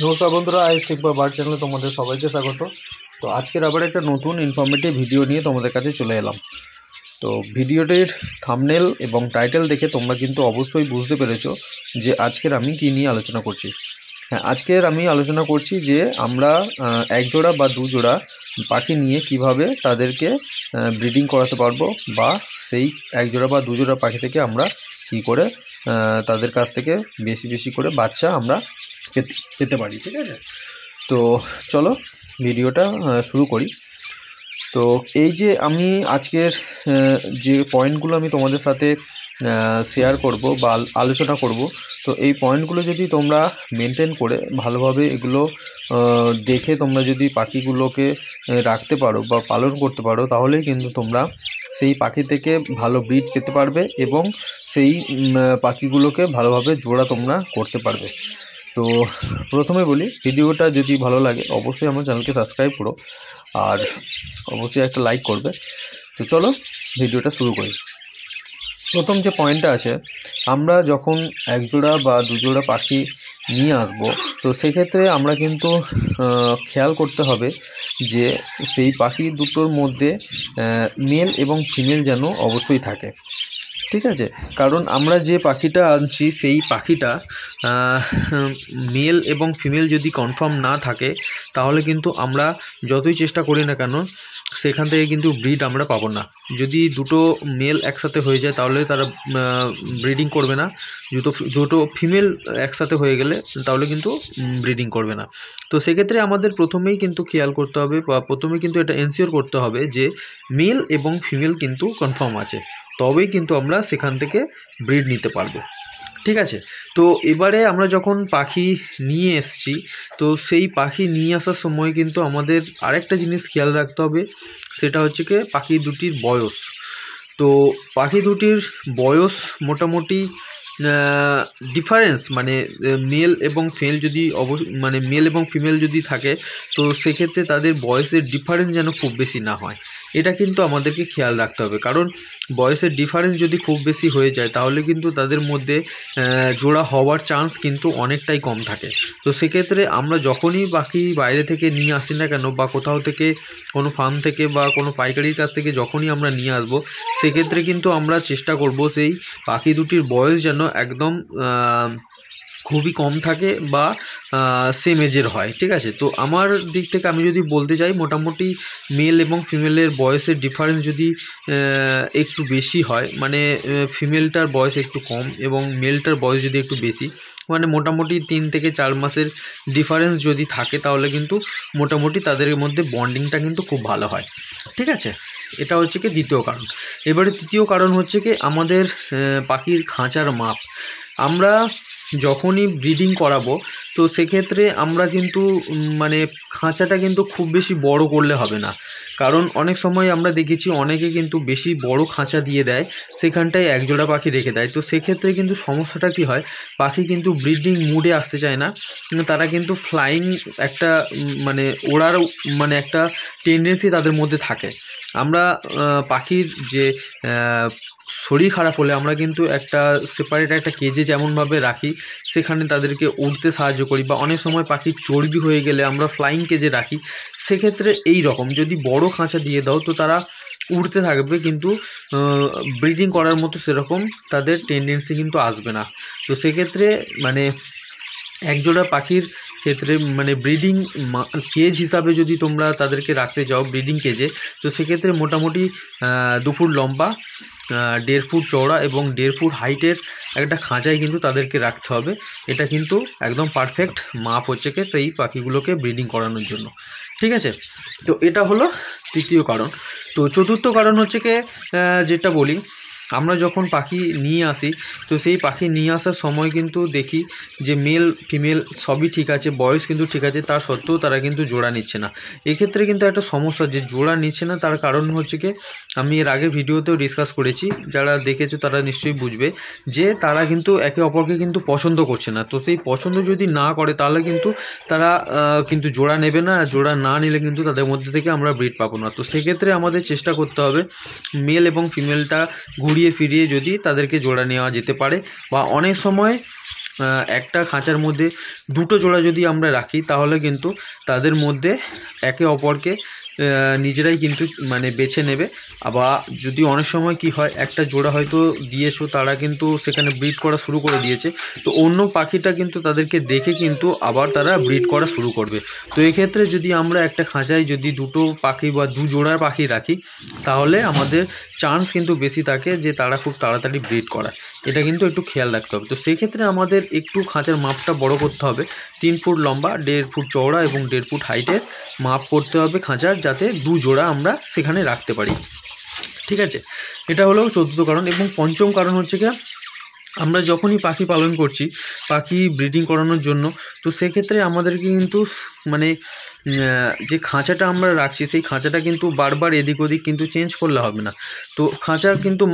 নমস্কার বন্ধুরা, I শিখবা bird চ্যানেলে তোমাদের সবাইকে স্বাগত। তো আজকের আবার একটা নতুন ইনফরমেটিভ ভিডিও নিয়ে তোমাদের কাছে চলে এলাম। তো ভিডিওটির থাম্বনেল এবং টাইটেল দেখে তোমরা কিন্তু অবশ্যই বুঝতে পেরেছো যে আজকের আমি কী নিয়ে আলোচনা করছি। হ্যাঁ, আজকের আমি আলোচনা করছি যে আমরা এক জোড়া বা দু জোড়া পাখি নিয়ে কিভাবে তাদেরকে ব্রিডিং করাতে পারবো, বা সেই এক জোড়া বা দু জোড়া পাখি থেকে আমরা কী করে তাদের কাছ থেকে বেশি বেশি করে বাচ্চা আমরা পেতে পারি। ঠিক আছে, তো চলো ভিডিওটা শুরু করি। তো এই যে আমি আজকের যে পয়েন্টগুলো আমি তোমাদের সাথে শেয়ার করব বা আলোচনা করব, তো এই পয়েন্টগুলো যদি তোমরা মেনটেন করে ভালোভাবে এগুলো দেখে তোমরা যদি পাখিগুলোকে রাখতে পারো বা পালন করতে পারো, তাহলেই কিন্তু তোমরা সেই পাখি থেকে ভালো ব্রিড পেতে পারবে এবং সেই পাখিগুলোকে ভালোভাবে জোড়া তোমরা করতে পারবে। তো প্রথমে বলি, ভিডিওটা যদি ভালো লাগে অবশ্যই আমার চ্যানেলকে সাবস্ক্রাইব করো আর অবশ্যই একটা লাইক করবে। তো চলো ভিডিওটা শুরু করি। প্রথম যে পয়েন্টটা আছে, আমরা যখন এক জোড়া বা দু জোড়া পাখি নিয়ে আসব, তো সেক্ষেত্রে আমরা কিন্তু খেয়াল করতে হবে যে সেই পাখি দুটোর মধ্যে মেল এবং ফিমেল যেন অবশ্যই থাকে। ঠিক আছে, কারণ আমরা যে পাখিটা আনছি সেই পাখিটা মেল এবং ফিমেল যদি কনফার্ম না থাকে, তাহলে কিন্তু আমরা যতই চেষ্টা করি না কেন সেখান থেকে কিন্তু ব্রিড আমরা পাবো না। যদি দুটো মেল একসাথে হয়ে যায় তাহলে তারা ব্রিডিং করবে না, দুটো ফিমেল একসাথে হয়ে গেলে তাহলে কিন্তু ব্রিডিং করবে না। তো সেক্ষেত্রে আমাদের প্রথমেই কিন্তু খেয়াল করতে হবে বা প্রথমেই কিন্তু এটা এনশিওর করতে হবে যে মেল এবং ফিমেল কিন্তু কনফার্ম আছে, তবেই কিন্তু আমরা সেখান থেকে ব্রিড নিতে পারবো। ঠিক আছে, তো এবারে আমরা যখন পাখি নিয়ে এসেছি, তো সেই পাখি নিয়ে আসার সময় কিন্তু আমাদের আরেকটা জিনিস খেয়াল রাখতে হবে, সেটা হচ্ছে কি পাখি দুটির বয়স। তো পাখি দুটির বয়স মোটামুটি ডিফারেন্স মানে মেল এবং ফিমেল যদি মানে মেল এবং ফিমেল যদি থাকে, তো সেক্ষেত্রে তাদের বয়সের ডিফারেন্স যেন খুব বেশি না হয়, এটা কিন্তু আমাদেরকে খেয়াল রাখতে হবে। কারণ বয়সের ডিফারেন্স যদি খুব বেশি হয়ে যায় তাহলে কিন্তু তাদের মধ্যে জোড়া হওয়ার চান্স কিন্তু অনেকটাই কম থাকে। তো সেক্ষেত্রে আমরা যখনই পাখি বাইরে থেকে নিয়ে আসি না কেন, বা কোথাও থেকে কোনো ফার্ম থেকে বা কোনো পাইকারির কাছ থেকে যখনই আমরা নিয়ে আসবো, সেক্ষেত্রে কিন্তু আমরা চেষ্টা করব সেই পাখি দুটির বয়স যেন একদম খুবই কম থাকে বা সেম এজের হয়। ঠিক আছে, তো আমার দিক থেকে আমি যদি বলতে চাই, মোটামুটি মেল এবং ফিমেলের বয়সের ডিফারেন্স যদি একটু বেশি হয়, মানে ফিমেলটার বয়স একটু কম এবং মেলটার বয়স যদি একটু বেশি, মানে মোটামুটি 3 থেকে 4 মাসের ডিফারেন্স যদি থাকে, তাহলে কিন্তু মোটামুটি তাদের মধ্যে বন্ডিংটা কিন্তু খুব ভালো হয়। ঠিক আছে, এটা হচ্ছে কি দ্বিতীয় কারণ। এবারে তৃতীয় কারণ হচ্ছে কি আমাদের পাখির খাঁচার মাপ। আমরা যখনই ব্রিডিং করাবো, তো সেক্ষেত্রে আমরা কিন্তু মানে খাঁচাটা কিন্তু খুব বেশি বড় করলে হবে না। কারণ অনেক সময় আমরা দেখেছি অনেকে কিন্তু বেশি বড় খাঁচা দিয়ে দেয়, সেখানটায় একজোড়া পাখি রেখে দেয়। তো সেক্ষেত্রে কিন্তু সমস্যাটা কী হয়, পাখি কিন্তু ব্রিডিং মুডে আসতে চায় না, তারা কিন্তু ফ্লাইং একটা মানে ওড়ার মানে একটা টেন্ডেন্সি তাদের মধ্যে থাকে। আমরা পাখির যে শরীর খারাপ হলে আমরা কিন্তু একটা সেপারেট একটা কেজে যেমনভাবে রাখি, সেখানে তাদেরকে উড়তে সাহায্য করি, বা অনেক সময় পাখির চর্বি হয়ে গেলে আমরা ফ্লাইং কেজে রাখি। সেক্ষেত্রে এই রকম যদি বড় খাঁচা দিয়ে দাও, তো তারা উড়তে থাকবে, কিন্তু ব্রিডিং করার মতো সেরকম তাদের টেন্ডেন্সি কিন্তু আসবে না। তো সেক্ষেত্রে মানে একজোড়া পাখির ক্ষেত্রে মানে ব্রিডিং কেজ হিসাবে যদি তোমরা তাদেরকে রাখতে চাও ব্রিডিং কেজে, তো সেক্ষেত্রে মোটামুটি 2 ফুট লম্বা, 1.5 ফুট চওড়া এবং 1.5 ফুট হাইটের একটা খাঁচায় কিন্তু তাদেরকে রাখতে হবে। এটা কিন্তু একদম পারফেক্ট মাপ হচ্ছে কি এই পাখিগুলোকে ব্রিডিং করানোর জন্য। ঠিক আছে, তো এটা হলো তৃতীয় কারণ। তো চতুর্থ কারণ হচ্ছে কি যেটা বলি, আমরা যখন পাখি নিয়ে আসি, তো সেই পাখি নিয়ে আসার সময় কিন্তু দেখি যে মেল ফিমেল সবই ঠিক আছে, বয়স কিন্তু ঠিক আছে, তা সত্ত্বেও তারা কিন্তু জোড়া নিচ্ছে না। এক্ষেত্রে কিন্তু একটা সমস্যা, যে জোড়া নিচ্ছে না তার কারণ হচ্ছে কি আমি এর আগে ভিডিওতেও ডিসকাস করেছি, যারা দেখেছো তারা নিশ্চয়ই বুঝবে যে তারা কিন্তু একে অপরকে কিন্তু পছন্দ করছে না। তো সেই পছন্দ যদি না করে তাহলে কিন্তু তারা কিন্তু জোড়া নেবে না, জোড়া না নিলে কিন্তু তাদের মধ্যে থেকে আমরা ব্রিড পাবো না। তো সেক্ষেত্রে আমাদের চেষ্টা করতে হবে মেল এবং ফিমেলটা ঘুরিয়ে ফিরিয়ে যদি তাদেরকে জোড়া নেওয়া যেতে পারে, বা অনেক সময় একটা খাঁচার মধ্যে দুটো জোড়া যদি আমরা রাখি তাহলে কিন্তু তাদের মধ্যে একে অপরকে নিজেরাই কিন্তু মানে বেছে নেবে। আবার যদি অনেক সময় কি হয়, একটা জোড়া হয়তো দিয়েছো, তারা কিন্তু সেখানে ব্রিড করা শুরু করে দিয়েছে, তো অন্য পাখিটা কিন্তু তাদেরকে দেখে কিন্তু আবার তারা ব্রিড করা শুরু করবে। তো এক্ষেত্রে যদি আমরা একটা খাঁচায় যদি দুটো পাখি বা দু জোড়ার পাখি রাখি তাহলে আমাদের চান্স কিন্তু বেশি থাকে যে তারা খুব তাড়াতাড়ি ব্রিড করায়। এটা কিন্তু একটু খেয়াল রাখতে হবে। তো সেই ক্ষেত্রে আমাদের একটু খাঁচার মাপটা বড় করতে হবে, 3 ফুট লম্বা, 1.5 ফুট চওড়া এবং 1.5 ফুট হাইটের মাপ করতে হবে খাঁচার, যাতে দু জোড়া আমরা সেখানে রাখতে পারি। ঠিক আছে, এটা হলো 14 কারণ। এবং 5ম কারণ হচ্ছে কি, আমরা যখনই পাখি পালন করছি পাখি ব্রিডিং করানোর জন্য, তো সেক্ষেত্রে আমাদেরকে কিন্তু মানে যে খাঁচাটা আমরা রাখছি সেই খাঁচাটা কিন্তু বারবার এদিক ওদিক কিন্তু চেঞ্জ করলে হবে না। তো খাঁচা কিন্তু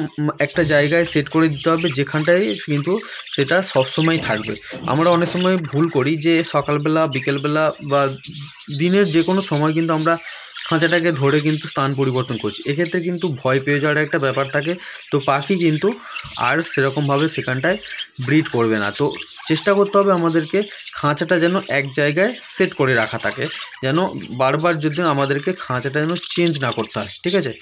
একটা জায়গায় সেট করে দিতে হবে যেখানটায় কিন্তু সেটা সবসময় থাকবে। আমরা অনেক সময় ভুল করি যে সকালবেলা, বিকেলবেলা বা দিনের যে কোনো সময় কিন্তু আমরা খাঁচাটাকে ধরে কিন্তু স্থান পরিবর্তন করছি। এক্ষেত্রে কিন্তু ভয় পেয়ে যাওয়ার একটা ব্যাপার থাকে, তো পাখি কিন্তু আর সেরকমভাবে সেখানটায় ব্রিড করবে না। তো চেষ্টা করতে হবে আমাদেরকে খাঁচাটা যেন এক জায়গায় সেট করে রাখা থাকে, যেন বারবার যদি আমাদেরকে খাঁচাটা যেন চেঞ্জ না করতে হয়। ঠিক আছে,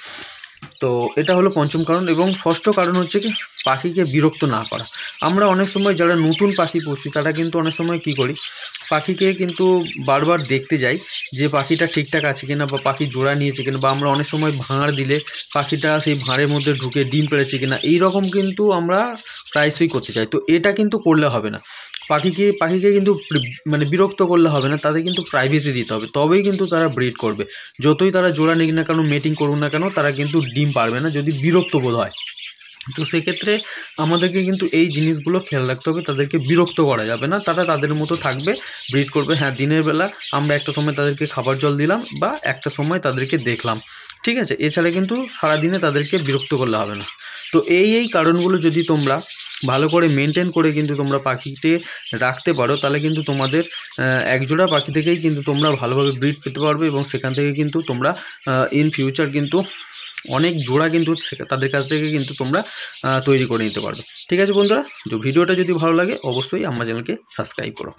তো এটা হলো 5ম কারণ। এবং 6ষ্ঠ কারণ হচ্ছে কি, পাখিকে বিরক্ত না করা। আমরা অনেক সময় যারা নতুন পাখি পুষি তারা কিন্তু অনেক সময় কি করি, পাখিকে কিন্তু বারবার দেখতে যাই যে পাখিটা ঠিকঠাক আছে কিনা বা পাখি জোড়া নিয়েছে কিনা, বা আমরা অনেক সময় ভাঁড় দিলে পাখিটা সেই ভাঁড়ের মধ্যে ঢুকে ডিম পেড়েছে কিনা, এই রকম কিন্তু আমরা প্রায়শই করতে চাই। তো এটা কিন্তু করলে হবে না। পাখিকে কিন্তু মানে বিরক্ত করলে হবে না, তাদের কিন্তু প্রাইভেসি দিতে হবে, তবেই কিন্তু তারা ব্রিড করবে। যতই তারা জোড়া নিক না কেন, মেটিং করুক না কেন, তারা কিন্তু ডিম পারবে না যদি বিরক্ত বোধ হয়। তো সেক্ষেত্রে আমাদেরকে কিন্তু এই জিনিসগুলো খেয়াল রাখতে হবে, তাদেরকে বিরক্ত করা যাবে না, তারা তাদের মতো থাকবে, ব্রিড করবে। হ্যাঁ, দিনের বেলা আমরা একটা সময় তাদেরকে খাবার জল দিলাম বা একটা সময় তাদেরকে দেখলাম, ঠিক আছে, এছাড়া কিন্তু সারাদিনে তাদেরকে বিরক্ত করলে হবে না। তো এই কারণগুলো যদি তোমরা ভালো করে মেনটেন করে কিন্তু তোমরা পাখিতে রাখতে পারো, তাহলে কিন্তু তোমাদের একজোড়া পাখি থেকেই কিন্তু তোমরা ভালোভাবে ব্রিড পেতে পারবে, এবং সেখান থেকে কিন্তু তোমরা ইন ফিউচার কিন্তু অনেক জোড়া কিন্তু তাদের কাছ থেকে কিন্তু তোমরা তৈরি করে নিতে পারবে। ঠিক আছে বন্ধুরা, তো ভিডিওটা যদি ভালো লাগে অবশ্যই আমার চ্যানেলকে সাবস্ক্রাইব করো।